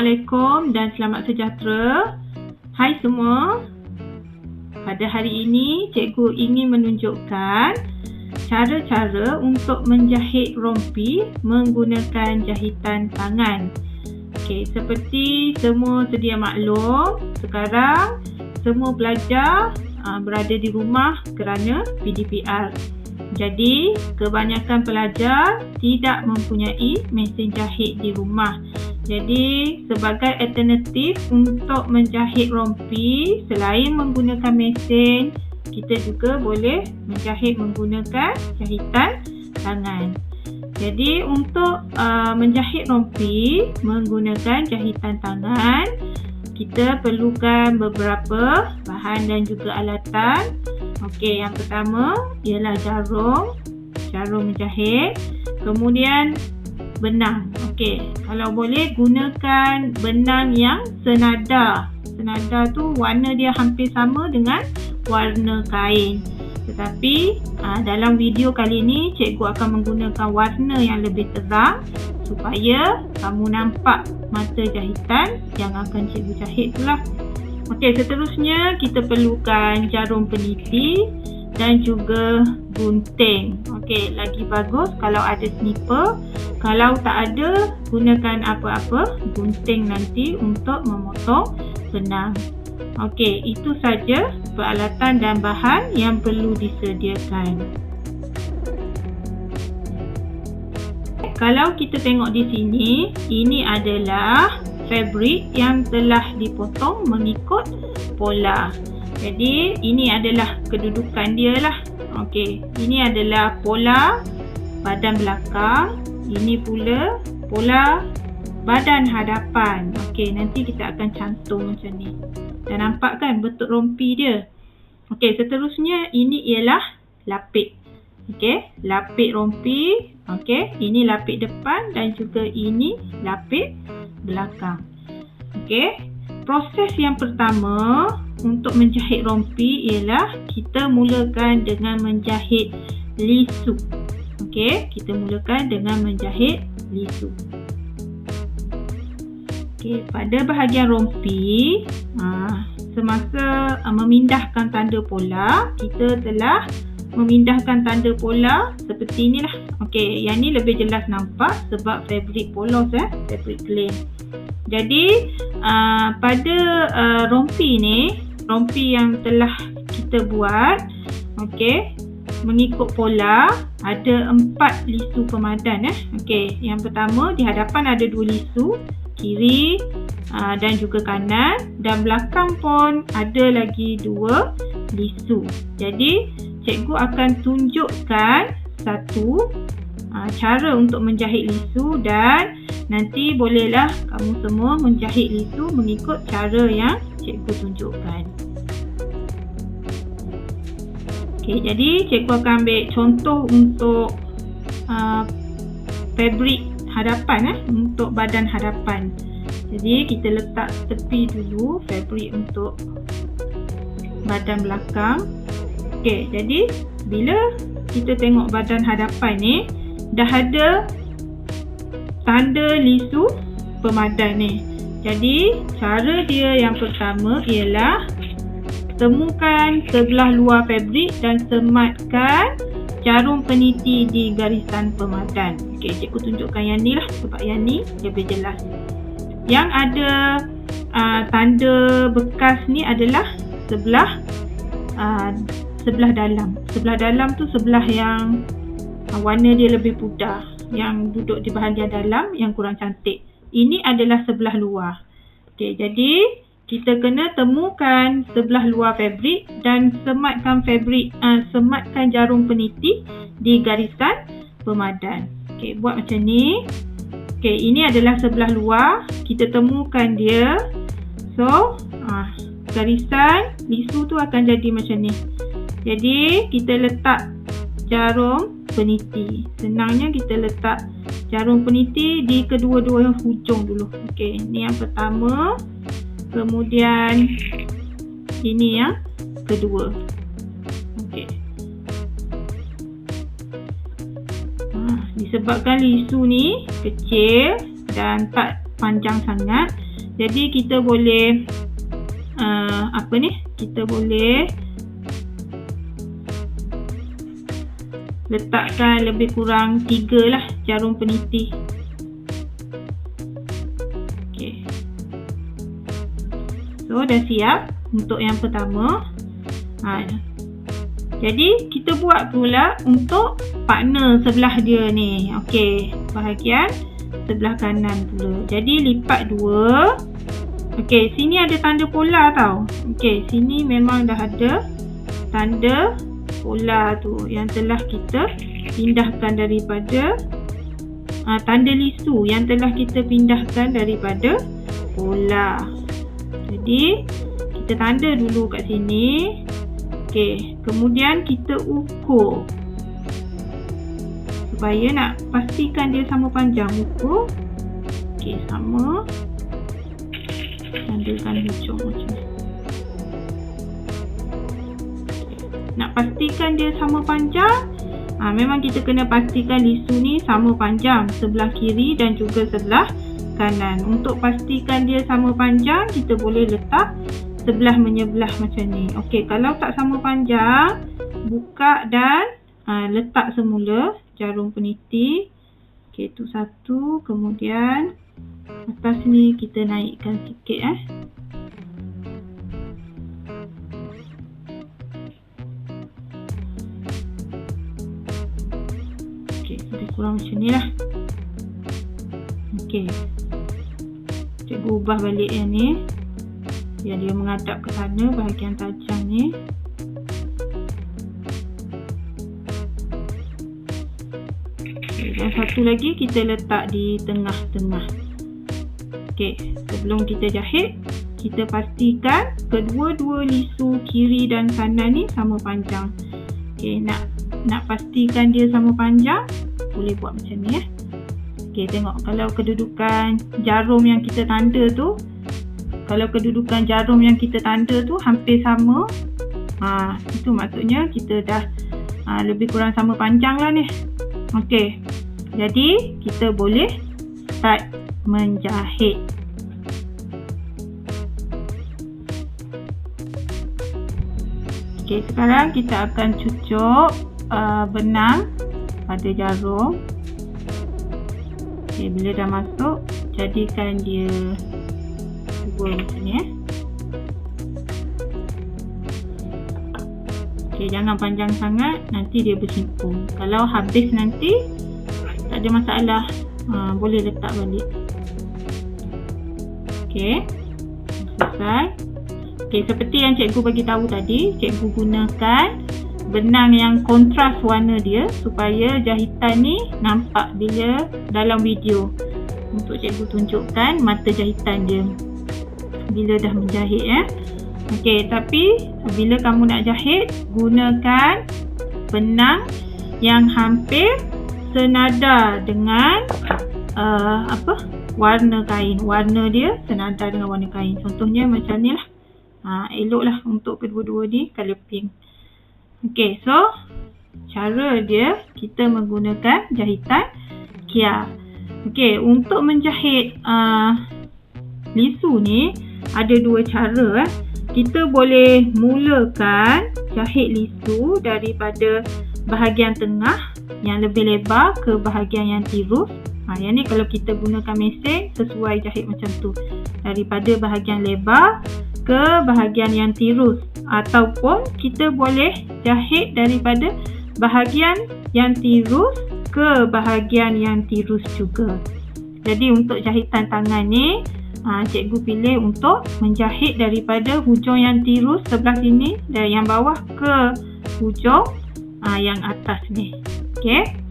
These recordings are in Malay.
Assalamualaikum dan selamat sejahtera. Hai semua. Pada hari ini, cikgu ingin menunjukkan cara-cara untuk menjahit rompi menggunakan jahitan tangan. Okey, seperti semua sedia maklum, sekarang semua pelajar berada di rumah kerana PDPR. Jadi, kebanyakan pelajar tidak mempunyai mesin jahit di rumah. Jadi, sebagai alternatif untuk menjahit rompi, selain menggunakan mesin, kita juga boleh menjahit menggunakan jahitan tangan. Jadi, untuk menjahit rompi menggunakan jahitan tangan, kita perlukan beberapa bahan dan juga alatan. Okey, yang pertama ialah jarum menjahit, kemudian benang. Okey, kalau boleh gunakan benang yang senada. Senada tu warna dia hampir sama dengan warna kain. Tetapi dalam video kali ini cikgu akan menggunakan warna yang lebih terang supaya kamu nampak mata jahitan yang akan cikgu jahit itulah. Okey, seterusnya kita perlukan jarum peniti dan juga gunting. Okey, lagi bagus kalau ada sniper. Kalau tak ada, gunakan gunting nanti untuk memotong benang. Okey, itu saja peralatan dan bahan yang perlu disediakan. Kalau kita tengok di sini, ini adalah fabrik yang telah dipotong mengikut pola. Jadi, ini adalah kedudukan dia lah. Okey, ini adalah pola badan belakang. Ini pula pola badan hadapan. Okey, nanti kita akan cantum macam ni. Dan nampak kan bentuk rompi dia. Okey, seterusnya ini ialah lapik. Okey, lapik rompi. Okey, ini lapik depan dan juga ini lapik belakang. Okey, proses yang pertama untuk menjahit rompi ialah kita mulakan dengan menjahit lisu. Okey, kita mulakan dengan menjahit lisu. Okey, pada bahagian rompi, semasa memindahkan tanda pola, kita telah memindahkan tanda pola seperti inilah. Okey, yang ni lebih jelas nampak sebab fabrik polos, fabrik clean. Jadi, pada rompi ni, rompi yang telah kita buat, okey, mengikut pola, ada 4 lisu pemadan. Okey, yang pertama di hadapan ada 2 lisu, kiri dan juga kanan, dan belakang pun ada lagi 2 lisu. Jadi, cikgu akan tunjukkan satu cara untuk menjahit lisu dan nanti bolehlah kamu semua menjahit lisu mengikut cara yang cikgu tunjukkan. Okey, jadi cikgu akan ambil contoh untuk fabrik hadapan, untuk badan hadapan. Jadi kita letak tepi dulu fabrik untuk badan belakang. Okey, jadi bila kita tengok badan hadapan ni dah ada tanda lisu pemadan ni. Jadi cara dia yang pertama ialah temukan sebelah luar fabrik dan sematkan jarum peniti di garisan pemadan. Okey, cikgu tunjukkan yang ni lah sebab yang ni lebih jelas. Yang ada tanda bekas ni adalah sebelah dalam. Sebelah dalam tu sebelah yang warna dia lebih pudar, yang duduk di bahagian dalam yang kurang cantik. Ini adalah sebelah luar. Okey, jadi kita kena temukan sebelah luar fabrik dan sematkan jarum peniti di garisan pemadan. Okey, buat macam ni. Okey, ini adalah sebelah luar. Kita temukan dia. So, garisan lisu tu akan jadi macam ni. Jadi, kita letak jarum peniti. Senangnya kita letak jarum peniti di kedua-dua hujung dulu. Okey, ni yang pertama. Kemudian ini yang kedua. Okey. Disebabkan lisu ni kecil dan tak panjang sangat, Jadi kita boleh kita boleh letakkan lebih kurang 3 lah jarum peniti. Okey. So dah siap untuk yang pertama. Jadi kita buat pula untuk partner sebelah dia ni. Okey, bahagian sebelah kanan pula. Jadi lipat 2. Okey, sini ada tanda pola tau. Okey, sini memang dah ada tanda pola tu yang telah kita pindahkan daripada tanda lisu yang telah kita pindahkan daripada pola. Jadi kita tanda dulu kat sini. Okey, kemudian kita ukur supaya nak pastikan dia sama panjang. Ukur. Okey, sama. Tandakan hujung macam ni. Nak pastikan dia sama panjang, memang kita kena pastikan lisu ni sama panjang sebelah kiri dan juga sebelah kanan. Untuk pastikan dia sama panjang, kita boleh letak sebelah menyebelah macam ni. Okey, kalau tak sama panjang, buka dan letak semula jarum peniti. Okey, tu satu. Kemudian atas ni kita naikkan sikit Okey, lebih kurang macam ni lah. Okey, cikgu ubah balik yang ni biar dia menghadap ke sana bahagian tajam ni. Okey, dan satu lagi kita letak di tengah-tengah. Okey, sebelum kita jahit, kita pastikan kedua-dua lisu kiri dan kanan ni sama panjang. Okey, nak pastikan dia sama panjang, boleh buat macam ni Okey, tengok kalau kedudukan jarum yang kita tanda tu, hampir sama, itu maksudnya kita dah lebih kurang sama panjang lah ni. Okey, jadi kita boleh start menjahit. Okey, sekarang kita akan cucuk benang pada jarum. Okey, bila dah masuk, jadikan dia dua macam ni Okey, jangan panjang sangat, nanti dia bersimpung. Kalau habis nanti tak ada masalah, boleh letak balik. Okey, selesai. Okey, seperti yang cikgu bagi tahu tadi, cikgu gunakan benang yang kontras warna dia supaya jahitan ni nampak bila dalam video. Untuk cikgu tunjukkan mata jahitan dia bila dah menjahit Okey, tapi bila kamu nak jahit, gunakan benang yang hampir senada dengan warna kain. Warna dia senada dengan warna kain. Contohnya macam ni lah. Eloklah untuk kedua-dua ni colour pink. Okey, so cara dia kita menggunakan jahitan Kia. Okey, untuk menjahit lisu ni ada dua cara Kita boleh mulakan jahit lisu daripada bahagian tengah yang lebih lebar ke bahagian yang tirus. Yang ni kalau kita gunakan mesin sesuai jahit macam tu, daripada bahagian lebar ke bahagian yang tirus, ataupun kita boleh jahit daripada bahagian yang tirus ke bahagian yang tirus juga. Jadi untuk jahitan tangan ni, cikgu pilih untuk menjahit daripada hujung yang tirus sebelah sini dan yang bawah ke hujung yang atas ni. Okey.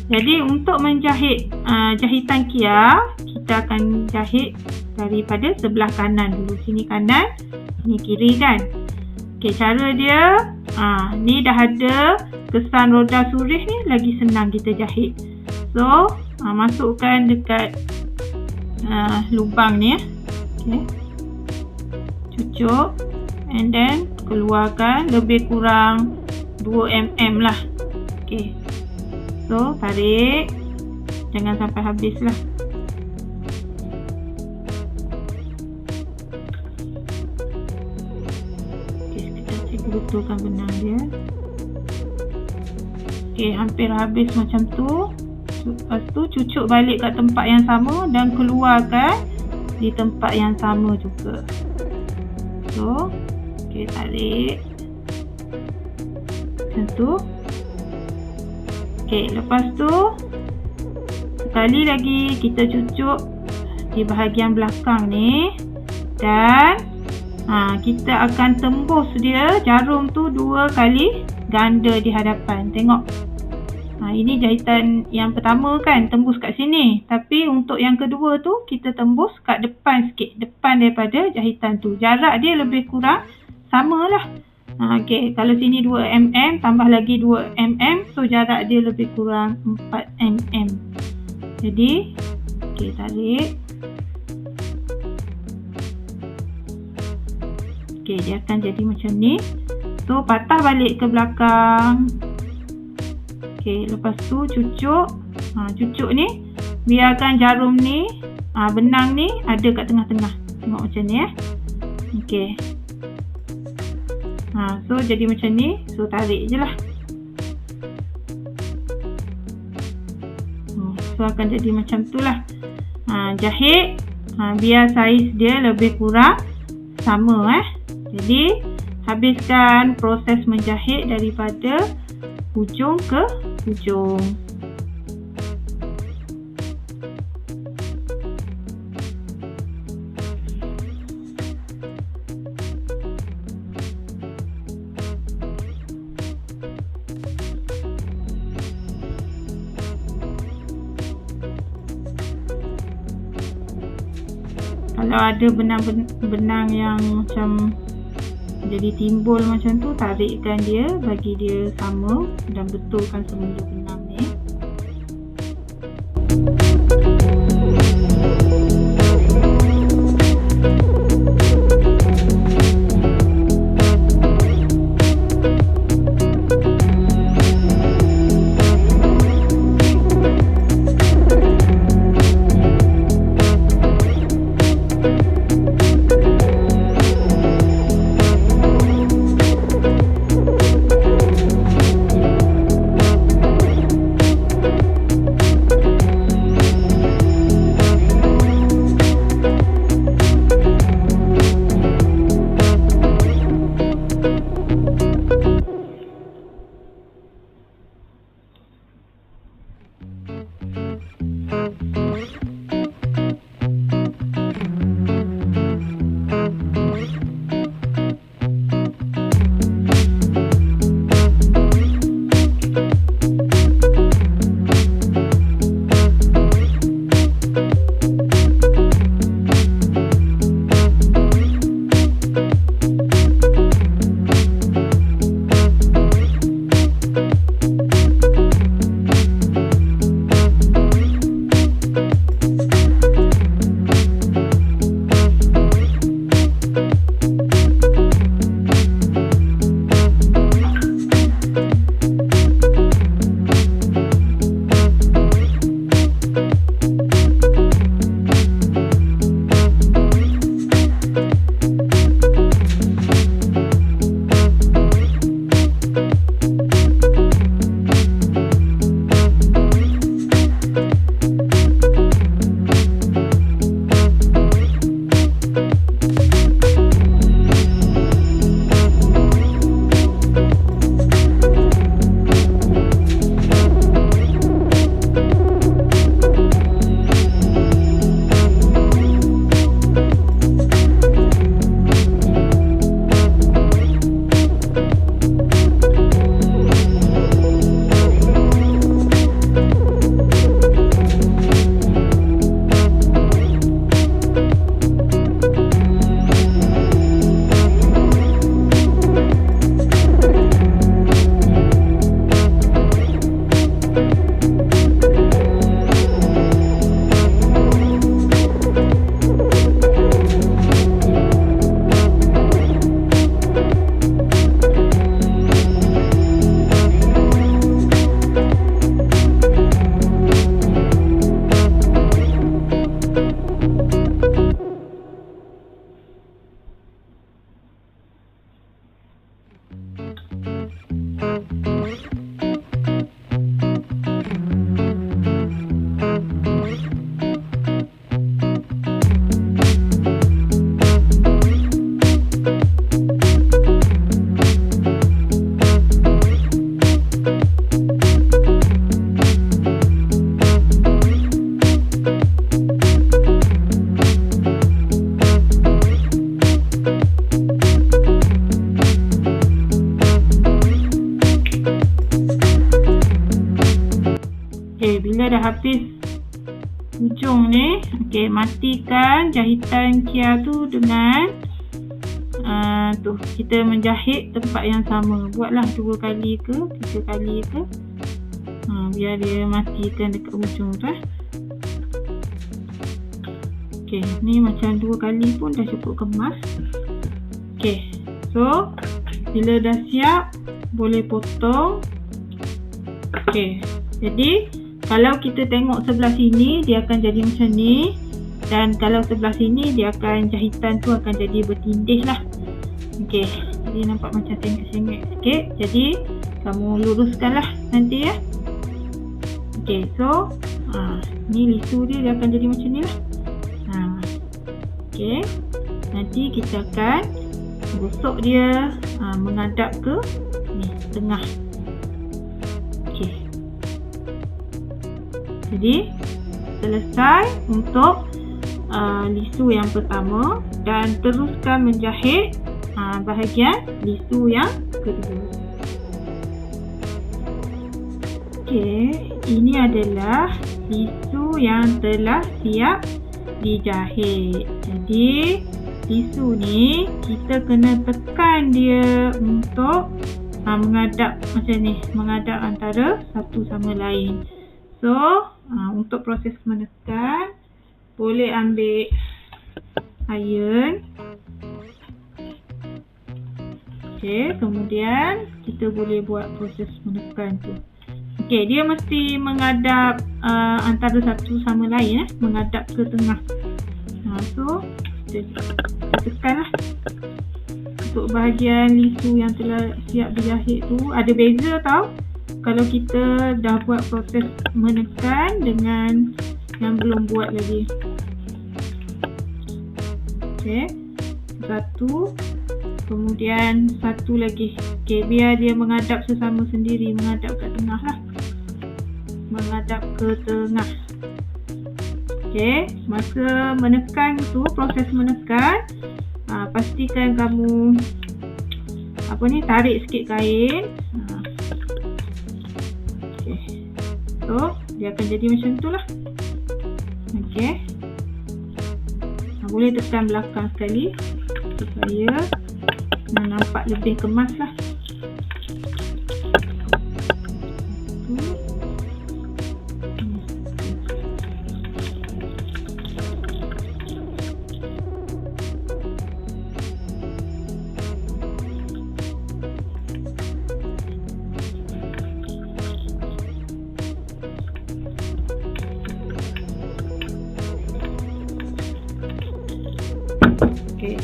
Jadi untuk menjahit jahitan Kia, kita akan jahit daripada sebelah kanan dulu. Sini kanan, sini kiri kan. Okey, cara dia ni dah ada kesan roda surih ni, lagi senang kita jahit. So masukkan dekat lubang ni okay. Cucuk and then keluarkan lebih kurang 2 mm lah. Okay. So tarik, jangan sampai habis lah. betulkan benang dia. Okey, hampir habis macam tu. Lepas tu cucuk balik kat tempat yang sama dan keluarkan di tempat yang sama juga. So, okey, tarik macam tu. Okey, lepas tu sekali lagi kita cucuk di bahagian belakang ni dan kita akan tembus dia jarum tu 2 kali ganda di hadapan. Tengok. Ini jahitan yang pertama kan, tembus kat sini. Tapi untuk yang kedua tu kita tembus kat depan sikit, depan daripada jahitan tu. Jarak dia lebih kurang samalah. Okey, kalau sini 2 mm tambah lagi 2 mm, so jarak dia lebih kurang 4 mm. Jadi, okey, tarik. Okey, dia akan jadi macam ni. So, patah balik ke belakang. Okey, lepas tu cucuk. Cucuk ni, biarkan jarum ni, benang ni ada kat tengah-tengah. Tengok macam ni Okey. So, jadi macam ni. So, tarik je lah. So, akan jadi macam tu lah. Jahit. Biar saiz dia lebih kurang sama Jadi, habiskan proses menjahit daripada hujung ke hujung. Kalau ada benang yang macam jadi timbul macam tu, tarikkan dia, bagi dia sama dan betulkan semua benang ni. Bila dah habis hujung ni, matikan jahitan Kia tu dengan kita menjahit tempat yang sama. Buatlah 2 kali ke 3 kali ke, biar dia matikan dekat hujung tu. Ni macam 2 kali pun dah cukup kemas. So bila dah siap, boleh potong. Jadi kalau kita tengok sebelah sini, dia akan jadi macam ni. Dan kalau sebelah sini, dia akan, jahitan tu akan jadi bertindih lah. Jadi nampak macam sengit-sengit sikit. Jadi kamu luruskan lah nanti ya. So ni lisu dia akan jadi macam ni lah. Nanti kita akan gosok dia menghadap ke ni tengah. Jadi selesai untuk lisu yang pertama, dan teruskan menjahit bahagian lisu yang kedua. Ini adalah lisu yang telah siap dijahit. Jadi lisu ni kita kena tekan dia untuk menghadap macam ni, menghadap antara satu sama lain. So untuk proses menekan, boleh ambil iron. Kemudian kita boleh buat proses menekan tu. Dia mesti menghadap antara satu sama lain, menghadap ke tengah. So kita tekan lah. Untuk bahagian lisu yang telah siap dijahit tu ada beza tau, kalau kita dah buat proses menekan dengan yang belum buat lagi. Satu, kemudian satu lagi. Biar dia menghadap sesama sendiri, menghadap ke tengah lah, menghadap ke tengah. Masa menekan tu, proses menekan, pastikan kamu tarik sikit kain. So dia akan jadi macam tu lah. Boleh tekan belakang sekali supaya nampak lebih kemas lah.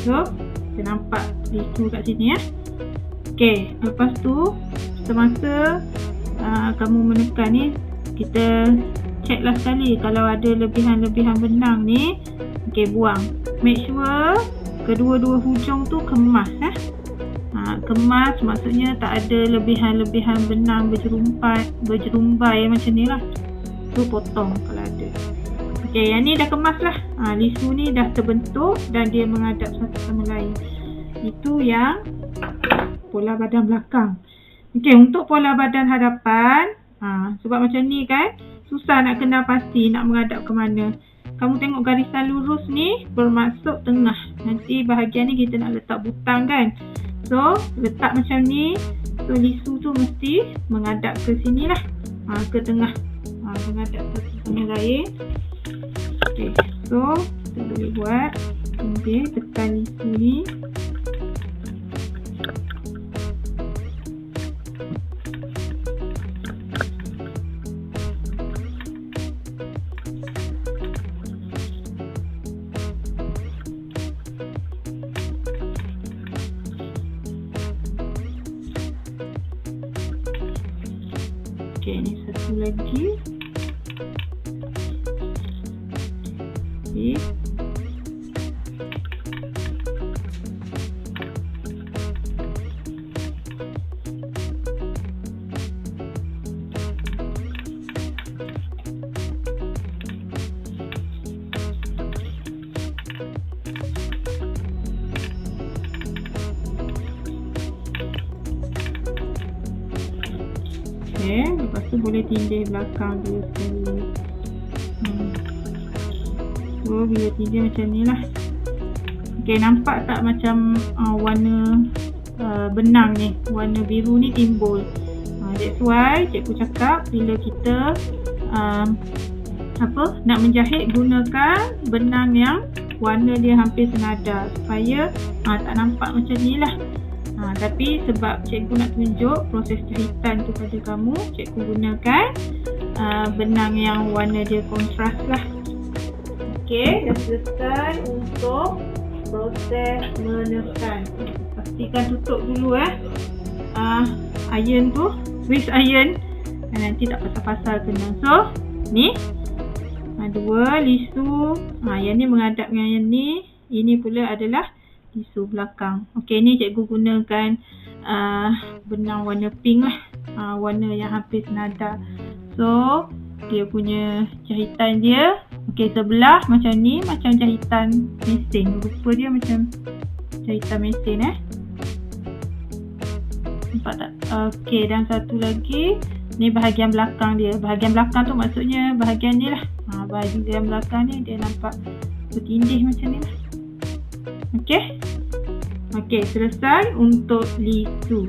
So kita nampak lisu kat sini ya. Lepas tu semasa kamu menekan ni, kita check lah sekali kalau ada lebihan-lebihan benang ni. Buang. Make sure kedua-dua hujung tu kemas kemas, maksudnya tak ada lebihan-lebihan benang berjerumbai macam ni lah. Tu potong kalau ada. Yang ni dah kemas lah. Lisu ni dah terbentuk dan dia menghadap satu sama lain. Itu yang pola badan belakang. Untuk pola badan hadapan, sebab macam ni kan, susah nak kenal pasti nak menghadap ke mana. Kamu tengok garisan lurus ni bermaksud tengah. Nanti bahagian ni kita nak letak butang kan. So letak macam ni. So lisu tu mesti menghadap ke sini lah, ke tengah, menghadap satu sama lain. So kita boleh buat. Tekan lisu ni. Okey, ni satu lagi. Okey. Okey, lepas tu boleh tindih belakang dia sekali. So, bila tindih macam ni lah. Okey, nampak tak macam warna benang ni, warna biru ni timbul. That's why cikgu cakap bila kita nak menjahit, gunakan benang yang warna dia hampir senada supaya tak nampak macam ni lah. Tapi sebab cikgu nak tunjuk proses jahitan tu pada kamu, cikgu gunakan benang yang warna dia kontras lah. Okey, dah selesai untuk proses menekan. Pastikan tutup dulu iron tu, twist iron, nanti tak pasal-pasal kena. So, ni dua lisu, yang ni menghadap dengan yang ni, ini pula adalah lisu belakang. Okey, ni cikgu gunakan benang warna pink lah, warna yang hampir senada. So, dia punya jahitan dia, okey, sebelah macam ni, macam jahitan mesin. Rupa dia macam jahitan mesin nampak tak? Okey, dan satu lagi, ni bahagian belakang dia. Bahagian belakang tu maksudnya bahagian ni lah. Bahagian belakang ni dia nampak bertindih macam ni lah. Okey, selesai untuk lisu.